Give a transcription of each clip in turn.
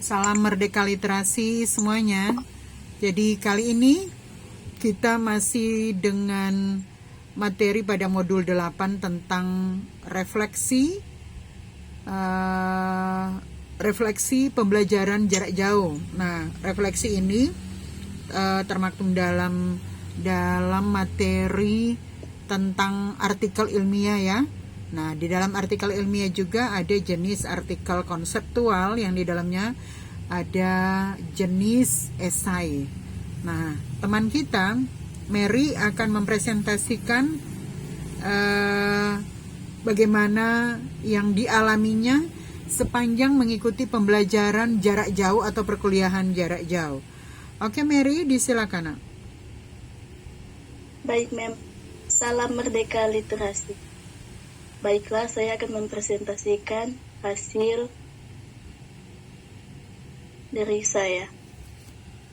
Salam Merdeka Literasi semuanya. Jadi kali ini kita masih dengan materi pada modul 8 tentang refleksi pembelajaran jarak jauh. Nah, refleksi ini termaktub dalam materi tentang artikel ilmiah ya. Nah, di dalam artikel ilmiah juga ada jenis artikel konseptual yang di dalamnya ada jenis esai. Nah, teman kita, Mary, akan mempresentasikan bagaimana yang dialaminya sepanjang mengikuti pembelajaran jarak jauh atau perkuliahan jarak jauh. Oke, Mary, disilakan. Baik, Mem. Salam Merdeka Literasi. Baiklah, saya akan mempresentasikan hasil dari saya.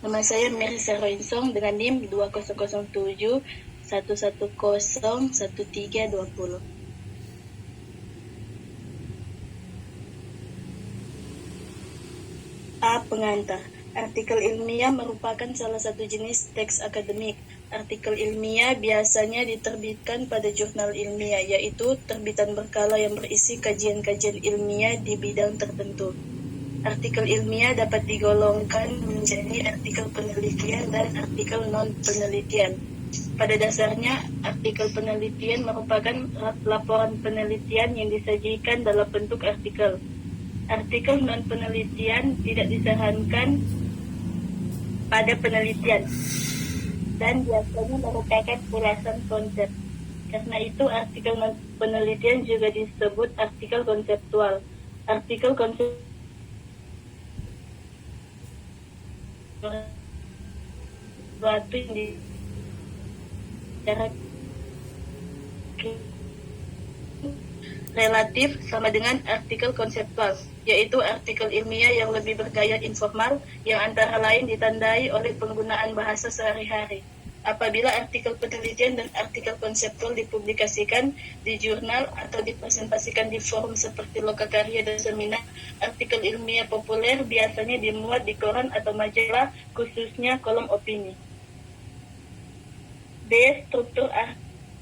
Nama saya Merisa Roinsong dengan NIM 2007 110 1320. A. Pengantar. Artikel ilmiah merupakan salah satu jenis teks akademik. Artikel ilmiah biasanya diterbitkan pada jurnal ilmiah, yaitu terbitan berkala yang berisi kajian-kajian ilmiah di bidang tertentu. Artikel ilmiah dapat digolongkan menjadi artikel penelitian dan artikel non-penelitian. Pada dasarnya, artikel penelitian merupakan laporan penelitian yang disajikan dalam bentuk artikel. Artikel non-penelitian tidak disarankan pada penelitian dan biasanya merupakan ulasan konsep. Karena itu, artikel non-penelitian juga disebut artikel konseptual. Artikel konsep suatu yang relatif sama dengan artikel konseptual, yaitu artikel ilmiah yang lebih bergaya informal yang antara lain ditandai oleh penggunaan bahasa sehari-hari. Apabila artikel penelitian dan artikel konseptual dipublikasikan di jurnal atau dipresentasikan di forum seperti lokakarya dan seminar, artikel ilmiah populer biasanya dimuat di koran atau majalah, khususnya kolom opini. B. Struktur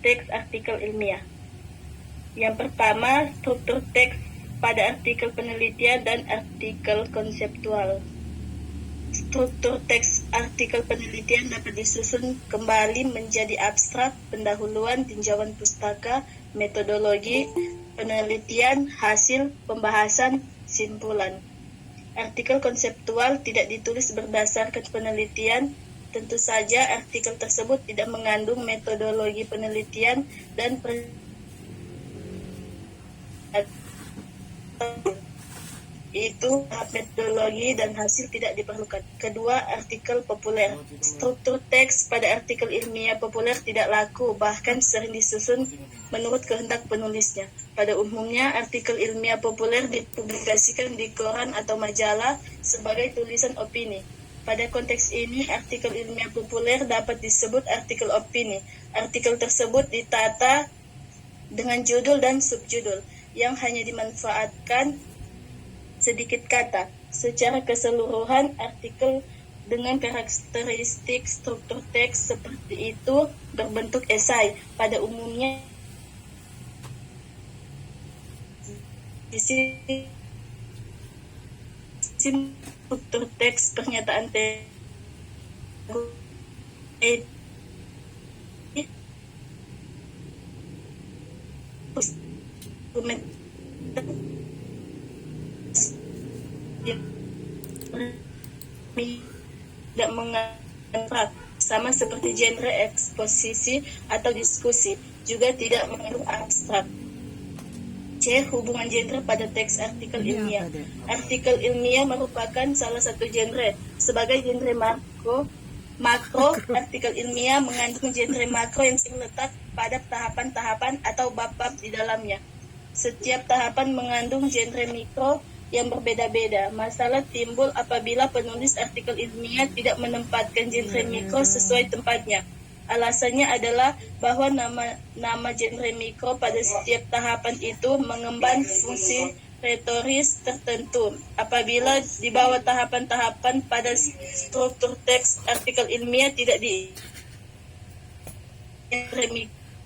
teks artikel ilmiah. Yang pertama, struktur teks pada artikel penelitian dan artikel konseptual. Struktur teks artikel penelitian dapat disusun kembali menjadi abstrak, pendahuluan, tinjauan pustaka, metodologi, penelitian, hasil, pembahasan, simpulan. Artikel konseptual tidak ditulis berdasarkan penelitian. Tentu saja artikel tersebut tidak mengandung metodologi penelitian dan itu metodologi dan hasil tidak diperlukan. Kedua, artikel populer. Struktur teks pada artikel ilmiah populer tidak laku, bahkan sering disusun menurut kehendak penulisnya. Pada umumnya, artikel ilmiah populer dipublikasikan di koran atau majalah sebagai tulisan opini. Pada konteks ini, artikel ilmiah populer dapat disebut artikel opini. Artikel tersebut ditata dengan judul dan subjudul yang hanya dimanfaatkan sedikit kata. Secara keseluruhan, artikel dengan karakteristik struktur teks seperti itu berbentuk esai. Pada umumnya, struktur teks pernyataan tidak mengangkat sama seperti genre eksposisi atau diskusi, juga tidak mengandung abstrak. C. Hubungan genre pada teks artikel ilmiah. Artikel ilmiah merupakan salah satu genre. Sebagai genre makro, artikel ilmiah mengandung genre makro yang terletak pada tahapan-tahapan atau bab-bab di dalamnya. Setiap tahapan mengandung genre mikro yang berbeda-beda. Masalah timbul apabila penulis artikel ilmiah tidak menempatkan genre mikro sesuai tempatnya. Alasannya adalah bahwa nama genre mikro pada setiap tahapan itu mengemban fungsi retoris tertentu. Apabila di bawah tahapan-tahapan pada struktur teks artikel ilmiah tidak di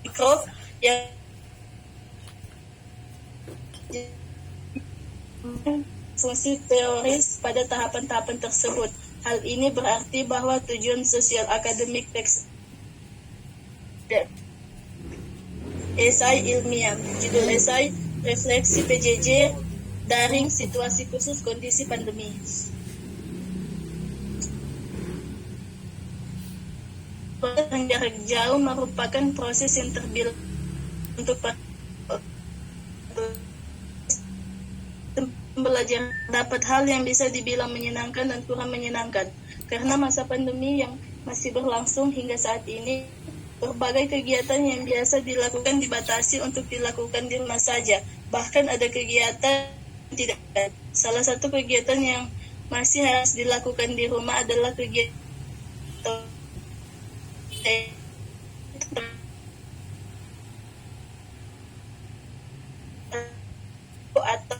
mikro yang fungsi teoris pada tahapan-tahapan tersebut. Hal ini berarti bahwa tujuan sosial akademik teks esai ilmiah, judul esai refleksi PJJ daring situasi khusus kondisi pandemi. Proses jarak jauh merupakan proses yang terbilang untuk belajar dapat hal yang bisa dibilang menyenangkan dan kurang menyenangkan. Karena masa pandemi yang masih berlangsung hingga saat ini, berbagai kegiatan yang biasa dilakukan dibatasi untuk dilakukan di rumah saja. Bahkan ada kegiatan tidak. Salah satu kegiatan yang masih harus dilakukan di rumah adalah kegiatan atau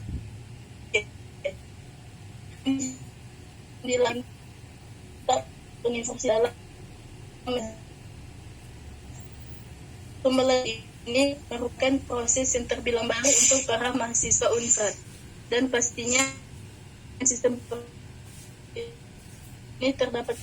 di lantai universitas. Pembelajaran ini merupakan proses yang terbilang baru untuk para mahasiswa Unpad, dan pastinya sistem ini terdapat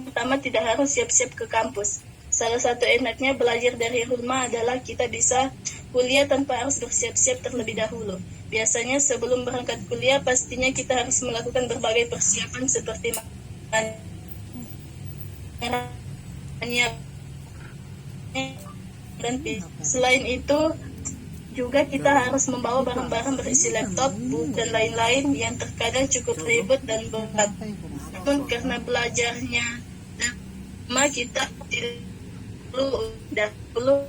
pertama tidak harus siap-siap ke kampus. Salah satu enaknya belajar dari rumah adalah kita bisa kuliah tanpa harus bersiap-siap terlebih dahulu. Biasanya sebelum berangkat kuliah pastinya kita harus melakukan berbagai persiapan seperti dan selain itu juga kita harus membawa barang-barang berisi laptop, buku dan lain-lain yang terkadang cukup ribet dan berat. Namun karena belajarnya kita tidak perlu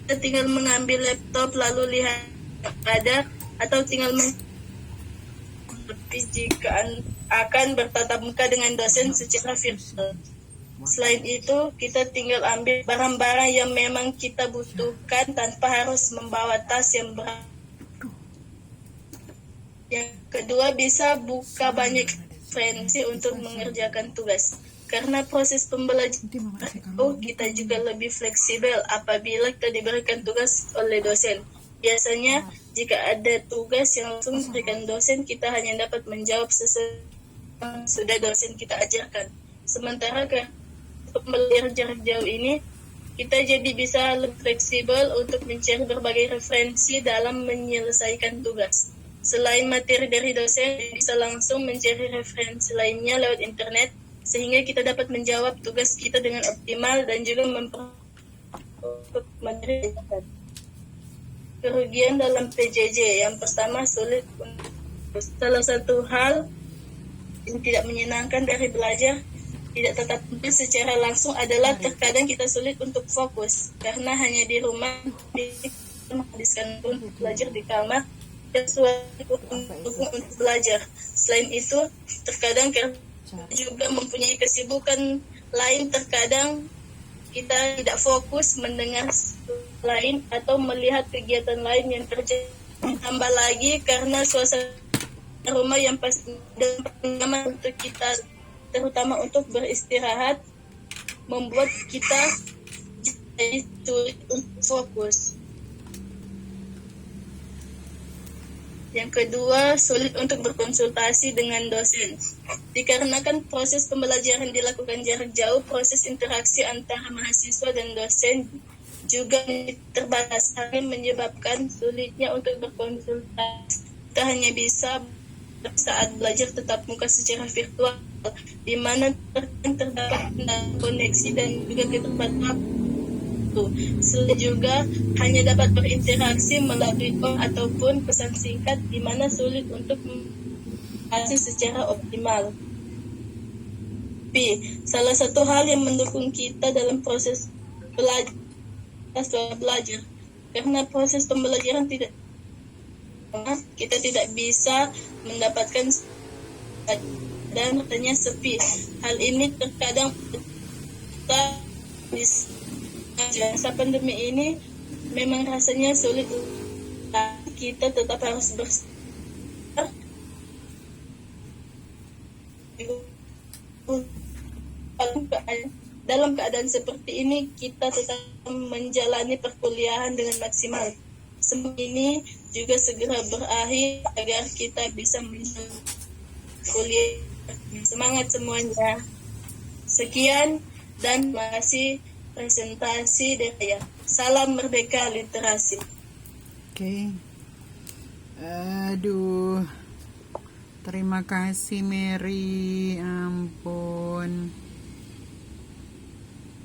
kita tinggal mengambil laptop lalu lihat ada atau tinggal jika akan bertatap muka dengan dosen secara virtual. Selain itu, kita tinggal ambil barang-barang yang memang kita butuhkan tanpa harus membawa tas yang berat. Yang kedua, bisa buka banyak referensi untuk mengerjakan tugas. Karena proses pembelajaran kita juga lebih fleksibel apabila kita diberikan tugas oleh dosen. Biasanya, jika ada tugas yang langsung diberikan dosen, kita hanya dapat menjawab sesuai yang sudah dosen kita ajarkan. Sementara pembelajaran jarak jauh ini, kita jadi bisa lebih fleksibel untuk mencari berbagai referensi dalam menyelesaikan tugas. Selain materi dari dosen, bisa langsung mencari referensi lainnya lewat internet, sehingga kita dapat menjawab tugas kita dengan optimal dan juga materi. Kerugian dalam PJJ, yang pertama sulit. Salah satu hal yang tidak menyenangkan dari belajar tidak tetap muka secara langsung adalah terkadang kita sulit untuk fokus karena hanya di rumah menghabiskan untuk belajar di kamar sesuai untuk belajar. Selain itu, terkadang juga mempunyai kesibukan lain, terkadang kita tidak fokus mendengar lain atau melihat kegiatan lain yang terjadi. Tambah lagi karena suasana rumah yang pasti nyaman untuk kita, terutama untuk beristirahat, membuat kita jadi sulit untuk fokus. Yang kedua, sulit untuk berkonsultasi dengan dosen. Dikarenakan proses pembelajaran dilakukan jarak jauh, proses interaksi antara mahasiswa dan dosen juga terbatas, menyebabkan sulitnya untuk berkonsultasi. Kita hanya bisa saat belajar tetap muka secara virtual, di mana terdapat koneksi dan juga keterbatasan. Selain juga hanya dapat berinteraksi melalui call ataupun pesan singkat, di mana sulit untuk mengatasi secara optimal. Salah satu hal yang mendukung kita dalam proses belajar, karena proses pembelajaran kita tidak bisa mendapatkan dan hanya sepi. Hal ini terkadang kita bisa masa pandemi ini memang rasanya sulit, tapi kita tetap harus bersabar. Dalam keadaan seperti ini kita tetap menjalani perkuliahan dengan maksimal. Semua ini juga segera berakhir agar kita bisa menjalani kuliah. Semangat semuanya. Sekian dan masih presentasi dari saya. Salam Merdeka Literasi. Oke. Aduh. Terima kasih Mary. Ampun.